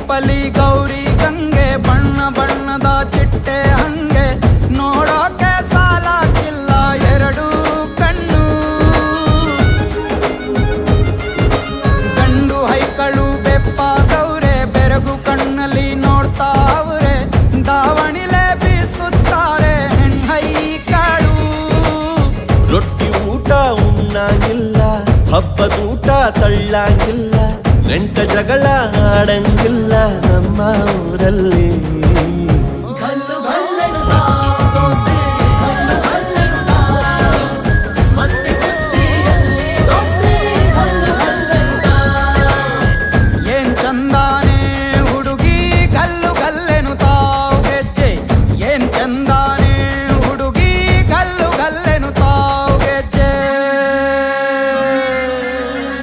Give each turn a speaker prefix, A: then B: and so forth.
A: ರೂಪಲಿ ಗೌರಿ ಗಂಗೆ, ಬಣ್ಣ ಬಣ್ಣದ ಚಿಟ್ಟೆ ಹಂಗೆ, ನೋಡೋಕೆ ಸಾಲಾಗಿಲ್ಲ ಎರಡು ಕಣ್ಣು. ಗಂಡು ಹೈಕಳು ಬೆಪ್ಪಾಗವ್ರೆ, ಬೆರಗು ಕಣ್ಣಲ್ಲಿ ನೋಡ್ತಾ ಅವ್ರೆ, ದಾವಣಿಲೆ ಬೀಸುತ್ತಾರೆ ಹೆಣ್ಣೈಕಳು.
B: ರೊಟ್ಟಿ ಊಟ ಉಣ್ಣಂಗಿಲ್ಲ, ಹಬ್ಬದೂಟ ತಳ್ಳಂಗಿಲ್ಲ, ನೆಂಟ ಜಗಳ ಆಡಂಗಿಲ್ಲ ನಮ್ಮ ಊರಲ್ಲಿ.